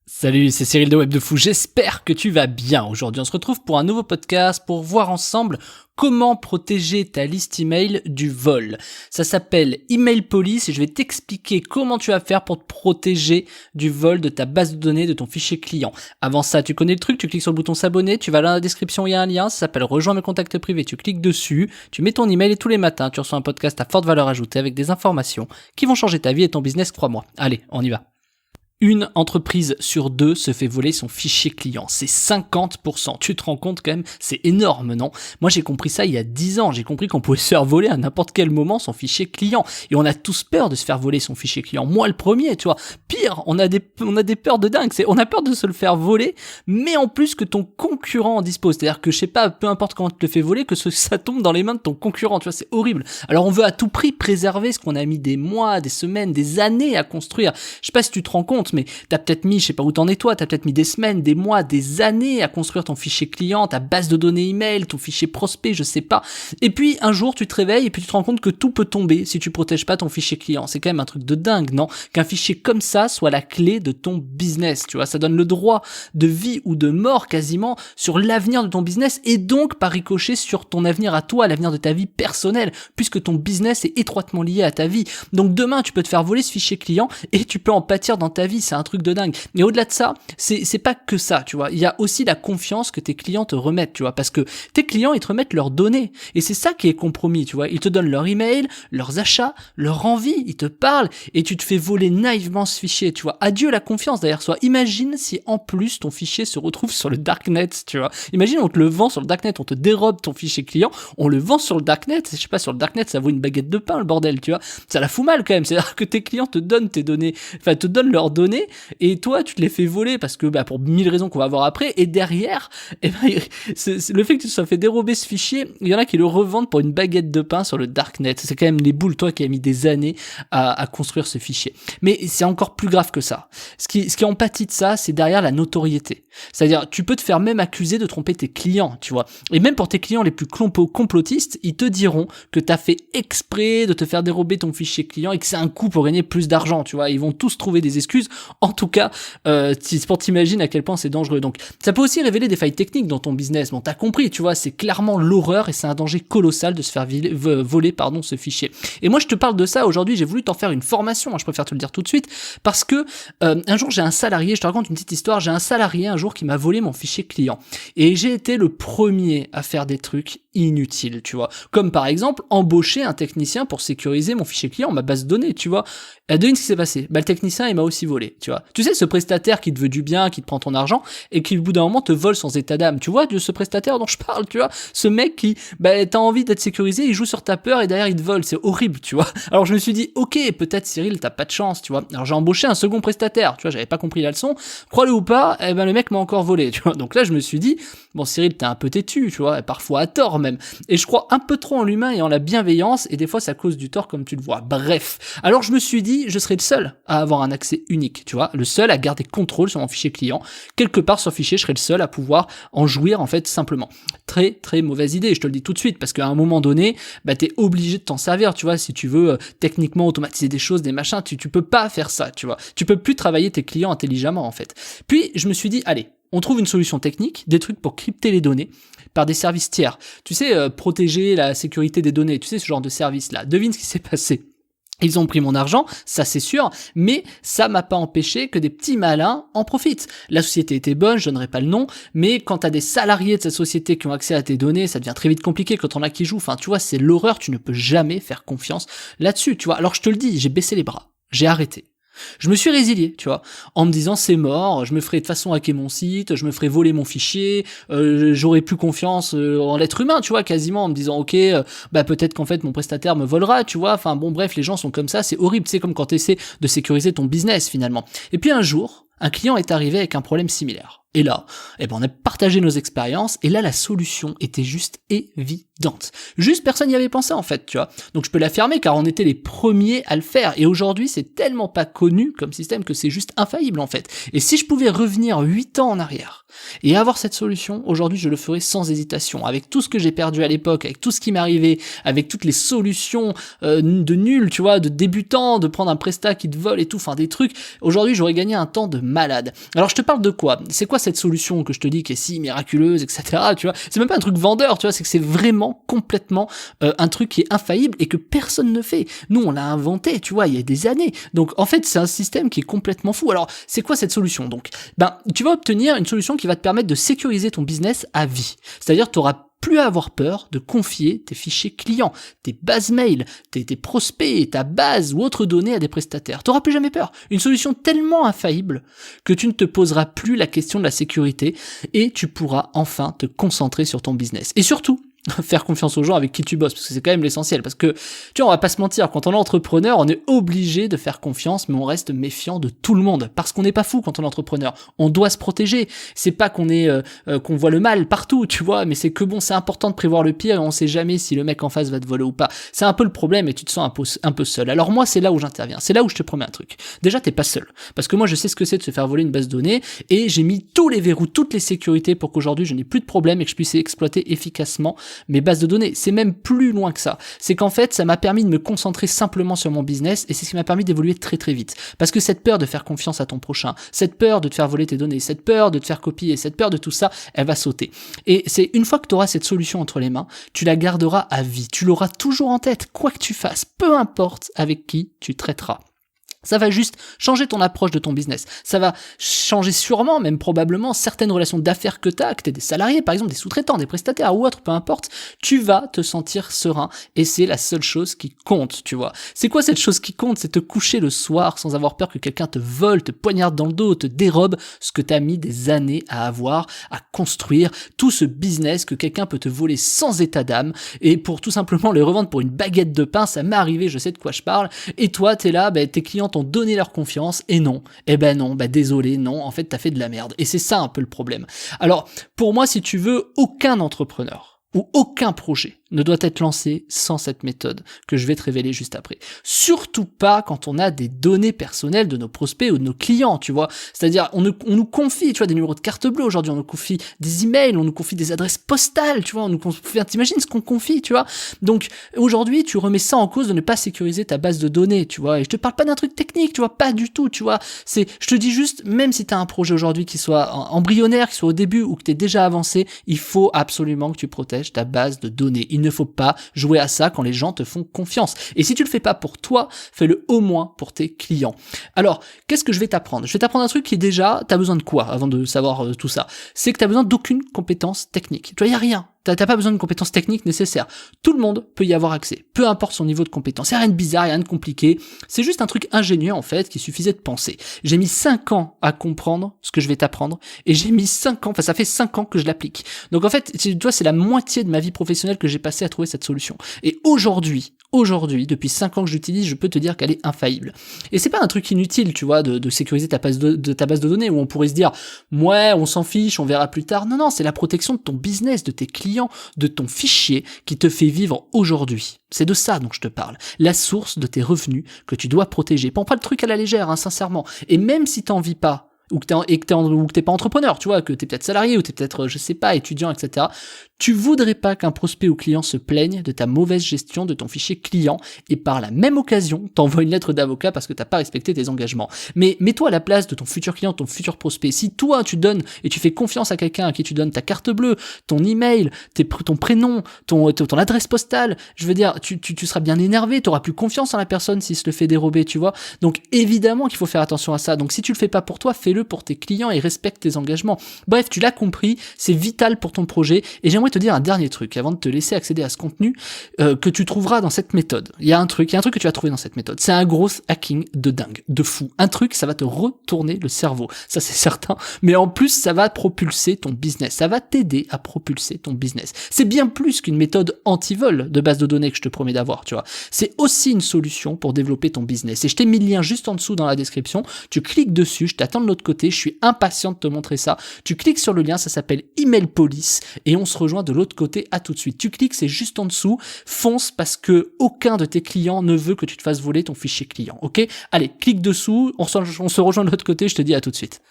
Salut, c'est Cyril de Web de Fou, j'espère que tu vas bien. Aujourd'hui, on se retrouve pour un nouveau podcast pour voir ensemble comment protéger ta liste email du vol. Ça s'appelle Email Police et je vais t'expliquer comment tu vas faire pour te protéger du vol de ta base de données, de ton fichier client. Avant ça, tu connais le truc, tu cliques sur le bouton s'abonner, tu vas là dans la description, il y a un lien, ça s'appelle Rejoins mes contacts privés, tu cliques dessus, tu mets ton email et tous les matins, tu reçois un podcast à forte valeur ajoutée avec des informations qui vont changer ta vie et ton business, crois-moi. Allez, on y va. Une entreprise sur deux se fait voler son fichier client. C'est 50%. Tu te rends compte quand même, c'est énorme, non? Moi, j'ai compris ça il y a 10 ans. J'ai compris qu'on pouvait se faire voler à n'importe quel moment son fichier client. Et on a tous peur de se faire voler son fichier client. Moi, le premier, tu vois. Pire, on a des peurs de dingue. On a peur de se le faire voler, mais en plus que ton concurrent en dispose. C'est-à-dire que, je sais pas, peu importe comment tu te le fais voler, que ça tombe dans les mains de ton concurrent. Tu vois, c'est horrible. Alors, on veut à tout prix préserver ce qu'on a mis des mois, des semaines, des années à construire. Je sais pas si tu te rends compte, mais t'as peut-être mis, je sais pas où t'en es toi, t'as peut-être mis des semaines, des mois, des années à construire ton fichier client, ta base de données email, ton fichier prospect, je sais pas. Et puis un jour tu te réveilles et puis tu te rends compte que tout peut tomber si tu protèges pas ton fichier client. C'est quand même un truc de dingue, non? Qu'un fichier comme ça soit la clé de ton business, tu vois, ça donne le droit de vie ou de mort quasiment sur l'avenir de ton business et donc par ricochet sur ton avenir à toi, l'avenir de ta vie personnelle, puisque ton business est étroitement lié à ta vie. Donc demain tu peux te faire voler ce fichier client et tu peux en pâtir dans ta vie, c'est un truc de dingue. Mais au-delà de ça, c'est pas que ça, tu vois. Il y a aussi la confiance que tes clients te remettent, tu vois, parce que tes clients, ils te remettent leurs données. Et c'est ça qui est compromis, tu vois. Ils te donnent leur email, leurs achats, leur envie, ils te parlent, et tu te fais voler naïvement ce fichier, tu vois. Adieu la confiance derrière soi. Imagine si en plus ton fichier se retrouve sur le darknet, tu vois. Imagine, on te le vend sur le darknet, on te dérobe ton fichier client, on le vend sur le darknet, je sais pas, sur le darknet, ça vaut une baguette de pain, le bordel, tu vois. Ça la fout mal quand même. C'est-à-dire que tes clients te donnent tes données, enfin, te donnent leurs données, et toi tu te les fais voler parce que pour 1000 raisons qu'on va voir après, et derrière c'est le fait que tu te sois fait dérober ce fichier, il y en a qui le revendent pour une baguette de pain sur le darknet. C'est quand même les boules, toi qui as mis des années à construire ce fichier. Mais c'est encore plus grave que ça. Ce qui en pâtit de ça, c'est derrière la notoriété. C'est-à-dire, tu peux te faire même accuser de tromper tes clients, tu vois. Et même pour tes clients les plus complotistes, ils te diront que t'as fait exprès de te faire dérober ton fichier client et que c'est un coup pour gagner plus d'argent, tu vois. Ils vont tous trouver des excuses. En tout cas, pour t'imaginer à quel point c'est dangereux. Donc, ça peut aussi révéler des failles techniques dans ton business. Bon, t'as compris, tu vois, c'est clairement l'horreur et c'est un danger colossal de se faire voler, ce fichier. Et moi, je te parle de ça aujourd'hui, j'ai voulu t'en faire une formation, je préfère te le dire tout de suite, parce que un jour, j'ai un salarié, je te raconte une petite histoire, j'ai un salarié un jour qui m'a volé mon fichier client. Et j'ai été le premier à faire des trucs inutiles, tu vois. Comme par exemple, embaucher un technicien pour sécuriser mon fichier client, ma base de données, tu vois. Devine ce qui s'est passé. Le technicien, il m'a aussi volé, tu vois. Tu sais, ce prestataire qui te veut du bien, qui te prend ton argent, et qui, au bout d'un moment, te vole sans état d'âme. Tu vois, de ce prestataire dont je parle, tu vois. Ce mec qui, t'as envie d'être sécurisé, il joue sur ta peur, et derrière, il te vole. C'est horrible, tu vois. Alors, je me suis dit, ok, peut-être, Cyril, t'as pas de chance, tu vois. Alors, j'ai embauché un second prestataire, tu vois, j'avais pas compris la leçon. Crois-le ou pas, le mec m'a encore volé, tu vois. Donc là, je me suis dit, bon, Cyril, t'es un peu têtu, tu vois, parfois à tort même. Et je crois un peu trop en l'humain et en la bienveillance, et des fois, ça cause du tort, comme tu le vois. Bref. Alors, je me suis dit, je serai le seul à avoir un accès unique, tu vois, le seul à garder contrôle sur mon fichier client. Quelque part sur le fichier, je serai le seul à pouvoir en jouir, en fait, simplement. Très, très mauvaise idée, je te le dis tout de suite, parce qu'à un moment donné, t'es obligé de t'en servir, tu vois, si tu veux techniquement automatiser des choses, des machins, tu peux pas faire ça, tu vois. Tu peux plus travailler tes clients intelligemment, en fait. Puis, je me suis dit, allez, on trouve une solution technique, des trucs pour crypter les données par des services tiers. Tu sais, protéger la sécurité des données, tu sais, ce genre de service-là. Devine ce qui s'est passé. Ils ont pris mon argent, ça c'est sûr, mais ça m'a pas empêché que des petits malins en profitent. La société était bonne, je donnerai pas le nom, mais quand t'as des salariés de cette société qui ont accès à tes données, ça devient très vite compliqué quand on a qui jouent. Enfin, tu vois, c'est l'horreur, tu ne peux jamais faire confiance là-dessus, tu vois. Alors je te le dis, j'ai baissé les bras, j'ai arrêté. Je me suis résilié, tu vois, en me disant c'est mort, je me ferai de façon hacker mon site, je me ferai voler mon fichier, j'aurai plus confiance en l'être humain, tu vois, quasiment en me disant ok, peut-être qu'en fait mon prestataire me volera, tu vois, enfin bon bref, les gens sont comme ça, c'est horrible, c'est comme quand tu essaies de sécuriser ton business finalement. Et puis un jour, un client est arrivé avec un problème similaire. Et là, on a partagé nos expériences, et là, la solution était juste évidente. Juste personne n'y avait pensé, en fait, tu vois. Donc je peux l'affirmer, car on était les premiers à le faire, et aujourd'hui, c'est tellement pas connu comme système que c'est juste infaillible, en fait. Et si je pouvais revenir 8 ans en arrière, et avoir cette solution, aujourd'hui, je le ferais sans hésitation. Avec tout ce que j'ai perdu à l'époque, avec tout ce qui m'arrivait, avec toutes les solutions de nul, tu vois, de débutants, de prendre un prestat qui te vole et tout, enfin des trucs, aujourd'hui, j'aurais gagné un temps de malade. Alors je te parle de quoi ? C'est quoi cette solution que je te dis qui est si miraculeuse, etc. Tu vois, c'est même pas un truc vendeur, tu vois, c'est que c'est vraiment complètement un truc qui est infaillible et que personne ne fait. Nous, on l'a inventé, tu vois, il y a des années. Donc en fait, c'est un système qui est complètement fou. Alors, c'est quoi cette solution ? Donc, tu vas obtenir une solution qui va te permettre de sécuriser ton business à vie. C'est-à-dire, tu auras plus à avoir peur de confier tes fichiers clients, tes bases mail, tes prospects, ta base ou autres données à des prestataires. T'auras plus jamais peur. Une solution tellement infaillible que tu ne te poseras plus la question de la sécurité et tu pourras enfin te concentrer sur ton business. Et surtout, faire confiance aux gens avec qui tu bosses, parce que c'est quand même l'essentiel, parce que, tu vois, on va pas se mentir, quand on est entrepreneur, on est obligé de faire confiance, mais on reste méfiant de tout le monde, parce qu'on n'est pas fou quand on est entrepreneur, on doit se protéger, c'est pas qu'on est, qu'on voit le mal partout, tu vois, mais c'est que bon, c'est important de prévoir le pire, et on sait jamais si le mec en face va te voler ou pas, c'est un peu le problème, et tu te sens un peu seul. Alors moi, c'est là où j'interviens, c'est là où je te promets un truc. Déjà, t'es pas seul, parce que moi, je sais ce que c'est de se faire voler une base de données, et j'ai mis tous les verrous, toutes les sécurités pour qu'aujourd'hui, je n'ai plus de problème et que je puisse exploiter efficacement mes bases de données. C'est même plus loin que ça. C'est qu'en fait, ça m'a permis de me concentrer simplement sur mon business et c'est ce qui m'a permis d'évoluer très très vite. Parce que cette peur de faire confiance à ton prochain, cette peur de te faire voler tes données, cette peur de te faire copier, cette peur de tout ça, elle va sauter. Et c'est une fois que tu auras cette solution entre les mains, tu la garderas à vie. Tu l'auras toujours en tête, quoi que tu fasses, peu importe avec qui tu traiteras. Ça va juste changer ton approche de ton business. Ça va changer sûrement, même probablement, certaines relations d'affaires que t'es des salariés, par exemple, des sous-traitants, des prestataires ou autres, peu importe. Tu vas te sentir serein et c'est la seule chose qui compte, tu vois. C'est quoi cette chose qui compte ? C'est te coucher le soir sans avoir peur que quelqu'un te vole, te poignarde dans le dos, te dérobe ce que t'as mis des années à avoir, à construire, tout ce business que quelqu'un peut te voler sans état d'âme et pour tout simplement le revendre pour une baguette de pain. Ça m'est arrivé, je sais de quoi je parle. Et toi, t'es là, tes clients t'ont donné leur confiance et non, désolé, non, en fait t'as fait de la merde et c'est ça un peu le problème. Alors pour moi, si tu veux, aucun entrepreneur ou aucun projet ne doit être lancé sans cette méthode que je vais te révéler juste après. Surtout pas quand on a des données personnelles de nos prospects ou de nos clients, tu vois. C'est-à-dire, on nous confie, tu vois, des numéros de carte bleue aujourd'hui, on nous confie des emails, on nous confie des adresses postales, tu vois, on nous confie, t'imagines ce qu'on confie, tu vois. Donc, aujourd'hui, tu remets ça en cause de ne pas sécuriser ta base de données, tu vois. Et je te parle pas d'un truc technique, tu vois, pas du tout, tu vois. Je te dis juste, même si t'as un projet aujourd'hui qui soit embryonnaire, qui soit au début ou que t'es déjà avancé, il faut absolument que tu protèges ta base de données. Il ne faut pas jouer à ça quand les gens te font confiance. Et si tu le fais pas pour toi, fais-le au moins pour tes clients. Alors, qu'est-ce que je vais t'apprendre ? Je vais t'apprendre un truc qui est déjà, t'as besoin de quoi avant de savoir tout ça ? C'est que t'as besoin d'aucune compétence technique. Tu vois, y a rien. T'as pas besoin de compétences techniques nécessaires. Tout le monde peut y avoir accès, peu importe son niveau de compétence. Y a rien de bizarre, y a rien de compliqué. C'est juste un truc ingénieux, en fait, qui suffisait de penser. J'ai mis 5 ans à comprendre ce que je vais t'apprendre, et j'ai mis 5 ans, enfin, ça fait 5 ans que je l'applique. Donc, en fait, tu vois, c'est la moitié de ma vie professionnelle que j'ai passé à trouver cette solution. Et aujourd'hui, depuis 5 ans que j'utilise, je peux te dire qu'elle est infaillible. Et c'est pas un truc inutile, tu vois, de sécuriser ta base de données, où on pourrait se dire, ouais, on s'en fiche, on verra plus tard. Non, c'est la protection de ton business, de tes clients, de ton fichier qui te fait vivre aujourd'hui. C'est de ça dont je te parle. La source de tes revenus que tu dois protéger. Prends pas le truc à la légère, sincèrement. Et même si t'en vis pas, ou que t'es pas entrepreneur, tu vois, que t'es peut-être salarié, ou t'es peut-être, je sais pas, étudiant, etc., tu voudrais pas qu'un prospect ou client se plaigne de ta mauvaise gestion de ton fichier client et par la même occasion t'envoie une lettre d'avocat parce que t'as pas respecté tes engagements. Mais mets-toi à la place de ton futur client, ton futur prospect. Si toi tu donnes et tu fais confiance à quelqu'un à qui tu donnes ta carte bleue, ton email, ton prénom, ton adresse postale, je veux dire, tu seras bien énervé, t'auras plus confiance en la personne s'il se le fait dérober, tu vois. Donc évidemment qu'il faut faire attention à ça. Donc si tu le fais pas pour toi, fais-le pour tes clients et respecte tes engagements. Bref, tu l'as compris, c'est vital pour ton projet et j'aimerais te dire un dernier truc avant de te laisser accéder à ce contenu que tu trouveras dans cette méthode. Il y a un truc que tu vas trouver dans cette méthode. C'est un gros hacking de dingue, de fou. Un truc, ça va te retourner le cerveau. Ça, c'est certain. Mais en plus, ça va propulser ton business. Ça va t'aider à propulser ton business. C'est bien plus qu'une méthode anti-vol de base de données que je te promets d'avoir, tu vois. C'est aussi une solution pour développer ton business. Et je t'ai mis le lien juste en dessous dans la description. Tu cliques dessus, je t'attends de l'autre côté. Je suis impatient de te montrer ça. Tu cliques sur le lien, ça s'appelle Email Police et on se rejoint de l'autre côté. À tout de suite. Tu cliques, c'est juste en dessous. Fonce parce que aucun de tes clients ne veut que tu te fasses voler ton fichier client. Ok? Allez, clique dessous. On se rejoint de l'autre côté. Je te dis à tout de suite.